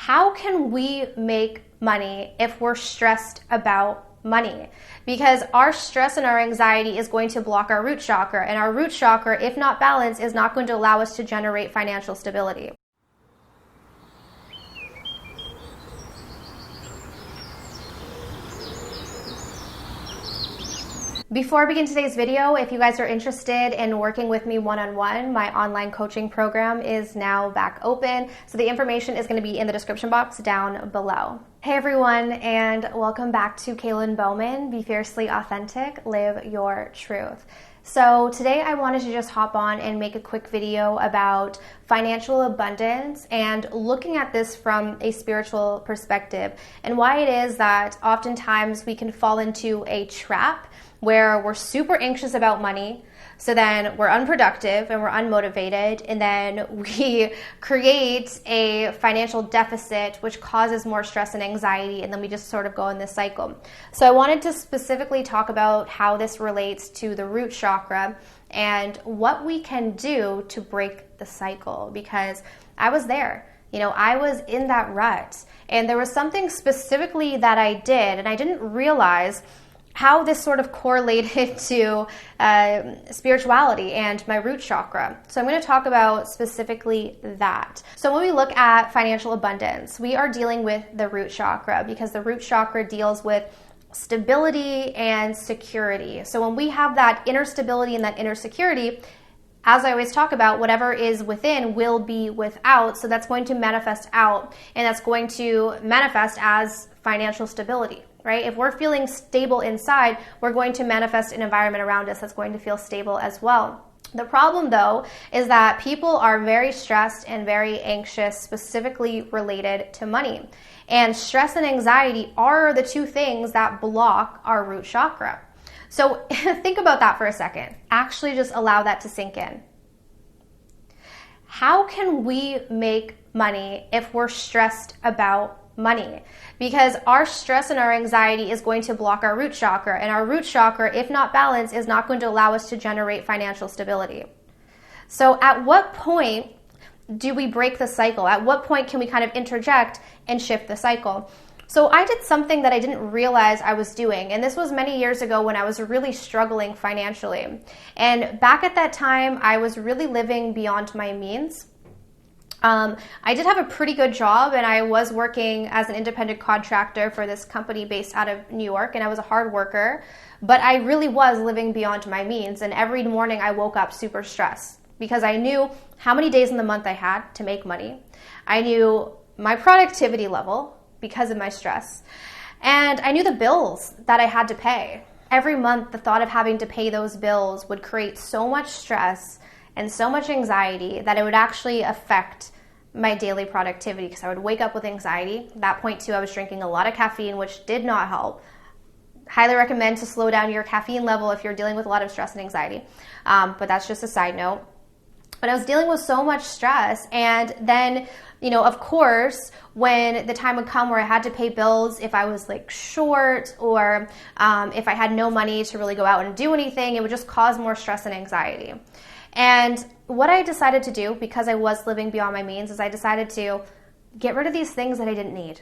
how can we make money if we're stressed about money? Because our stress and our anxiety is going to block our root chakra, and our root chakra, if not balanced, is not going to allow us to generate financial stability. Before I begin today's video, if you guys are interested in working with me one-on-one, my online coaching program is now back open. So the information is going to be in the description box down below. Hey everyone, and welcome back to Kaylin Bowman. Be fiercely authentic, live your truth. So today I wanted to just hop on and make a quick video about financial abundance and looking at this from a spiritual perspective and why it is that oftentimes we can fall into a trap where we're super anxious about money, so then we're unproductive and we're unmotivated, and then we create a financial deficit which causes more stress and anxiety, and then we just sort of go in this cycle. So I wanted to specifically talk about how this relates to the root chakra and what we can do to break the cycle, because I was there. I was in that rut, and there was something specifically that I did, and I didn't realize how this sort of correlated to spirituality and my root chakra. So I'm going to talk about specifically that. So when we look at financial abundance, we are dealing with the root chakra because the root chakra deals with stability and security. So when we have that inner stability and that inner security, as I always talk about, whatever is within will be without. So that's going to manifest out, and that's going to manifest as financial stability. Right? If we're feeling stable inside, we're going to manifest an environment around us that's going to feel stable as well. The problem, though, is that people are very stressed and very anxious, specifically related to money. And stress and anxiety are the two things that block our root chakra. So think about that for a second. Actually just allow that to sink in. How can we make money if we're stressed about money? Because our stress and our anxiety is going to block our root chakra, and our root chakra, if not balanced, is not going to allow us to generate financial stability. So at what point do we break the cycle? At what point can we kind of interject and shift the cycle? So I did something that I didn't realize I was doing, and this was many years ago when I was really struggling financially. And back at that time, I was really living beyond my means. I did have a pretty good job, and I was working as an independent contractor for this company based out of New York, and I was a hard worker, but I really was living beyond my means. And every morning I woke up super stressed because I knew how many days in the month I had to make money. I knew my productivity level because of my stress, and I knew the bills that I had to pay. Every month, the thought of having to pay those bills would create so much stress and so much anxiety that it would actually affect my daily productivity, because I would wake up with anxiety. At that point too, I was drinking a lot of caffeine, which did not help. Highly recommend to slow down your caffeine level if you're dealing with a lot of stress and anxiety. But that's just a side note. But I was dealing with so much stress, and then, of course, when the time would come where I had to pay bills, if I was like short or if I had no money to really go out and do anything, it would just cause more stress and anxiety. And what I decided to do, because I was living beyond my means, is I decided to get rid of these things that I didn't need,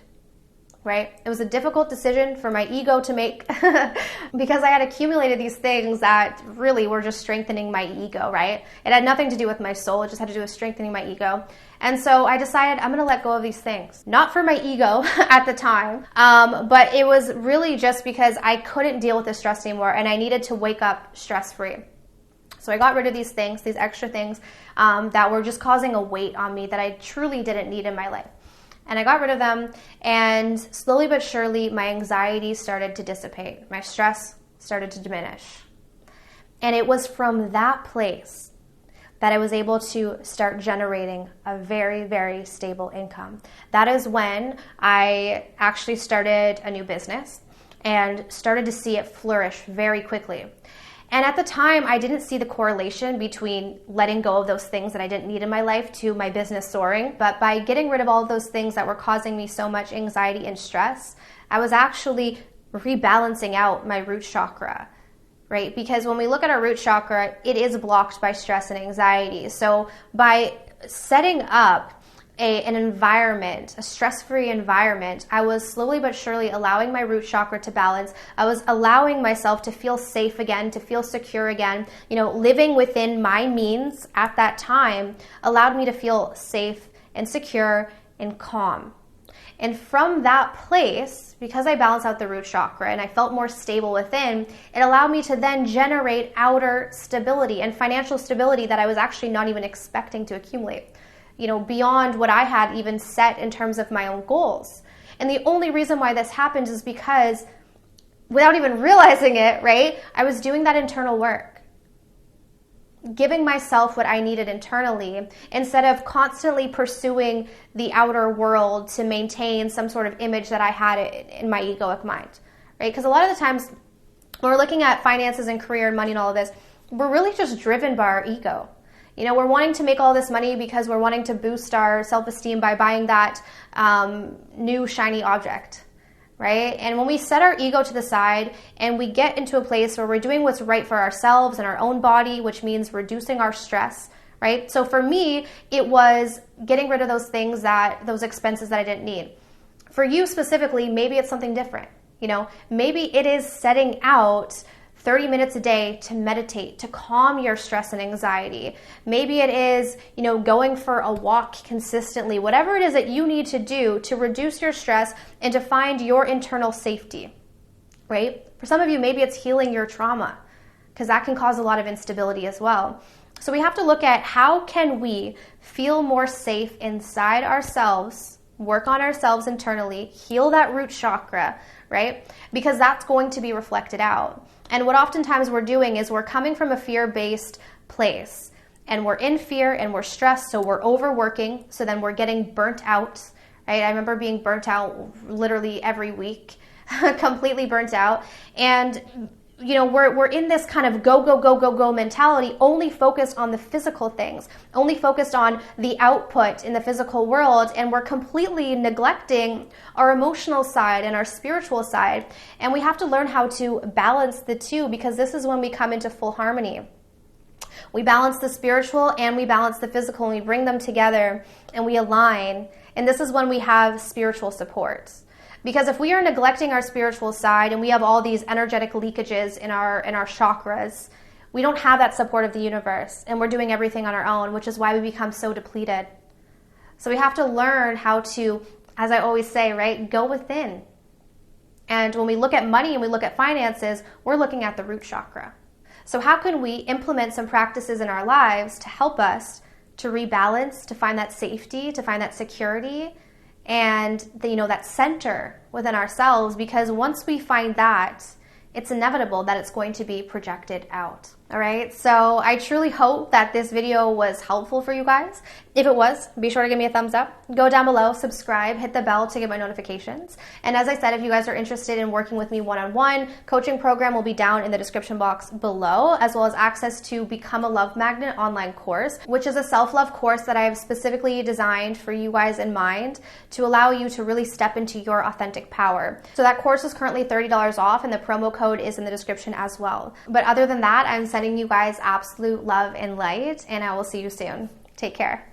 right? It was a difficult decision for my ego to make because I had accumulated these things that really were just strengthening my ego, right? It had nothing to do with my soul. It just had to do with strengthening my ego. And so I decided I'm going to let go of these things. Not for my ego at the time, but it was really just because I couldn't deal with the stress anymore, and I needed to wake up stress-free. So I got rid of these things, these extra things that were just causing a weight on me that I truly didn't need in my life. And I got rid of them, and slowly but surely my anxiety started to dissipate. My stress started to diminish. And it was from that place that I was able to start generating a very, very stable income. That is when I actually started a new business and started to see it flourish very quickly. And at the time, I didn't see the correlation between letting go of those things that I didn't need in my life to my business soaring. But by getting rid of all of those things that were causing me so much anxiety and stress, I was actually rebalancing out my root chakra, right? Because when we look at our root chakra, it is blocked by stress and anxiety. So by setting up an environment, a stress-free environment, I was slowly but surely allowing my root chakra to balance. I was allowing myself to feel safe again, to feel secure again. Living within my means at that time allowed me to feel safe and secure and calm. And from that place, because I balanced out the root chakra and I felt more stable within, it allowed me to then generate outer stability and financial stability that I was actually not even expecting to accumulate, beyond what I had even set in terms of my own goals. And the only reason why this happened is because, without even realizing it, right, I was doing that internal work, giving myself what I needed internally instead of constantly pursuing the outer world to maintain some sort of image that I had in my egoic mind, right? Because a lot of the times when we're looking at finances and career and money and all of this, we're really just driven by our ego. We're wanting to make all this money because we're wanting to boost our self-esteem by buying that new shiny object, right? And when we set our ego to the side and we get into a place where we're doing what's right for ourselves and our own body, which means reducing our stress, right? So for me, it was getting rid of those expenses that I didn't need. For you specifically, maybe it's something different. Maybe it is setting out 30 minutes a day to meditate, to calm your stress and anxiety. Maybe it is, going for a walk consistently, whatever it is that you need to do to reduce your stress and to find your internal safety, right? For some of you, maybe it's healing your trauma, because that can cause a lot of instability as well. So we have to look at how can we feel more safe inside ourselves, work on ourselves internally, heal that root chakra, right? Because that's going to be reflected out. And what oftentimes we're doing is we're coming from a fear-based place and we're in fear and we're stressed, so we're overworking, so then we're getting burnt out, right? I remember being burnt out literally every week, completely burnt out. And we're in this kind of go mentality, only focused on the physical things, only focused on the output in the physical world, and we're completely neglecting our emotional side and our spiritual side. And we have to learn how to balance the two, because this is when we come into full harmony. We balance the spiritual and we balance the physical, and we bring them together and we align. And this is when we have spiritual support. Because if we are neglecting our spiritual side and we have all these energetic leakages in our chakras, we don't have that support of the universe, and we're doing everything on our own, which is why we become so depleted. So we have to learn how to, as I always say, right, go within. And when we look at money and we look at finances, we're looking at the root chakra. So how can we implement some practices in our lives to help us to rebalance, to find that safety, to find that security, and that center within ourselves? Because once we find that, it's inevitable that it's going to be projected out. All right, so I truly hope that this video was helpful for you guys. If it was, be sure to give me a thumbs up. Go down below, subscribe, hit the bell to get my notifications. And as I said, if you guys are interested in working with me one-on-one, coaching program will be down in the description box below, as well as access to Become a Love Magnet online course, which is a self-love course that I have specifically designed for you guys in mind to allow you to really step into your authentic power. So that course is currently $30 off, and the promo code is in the description as well. But other than that, I'm sending you guys absolute love and light, and I will see you soon. Take care.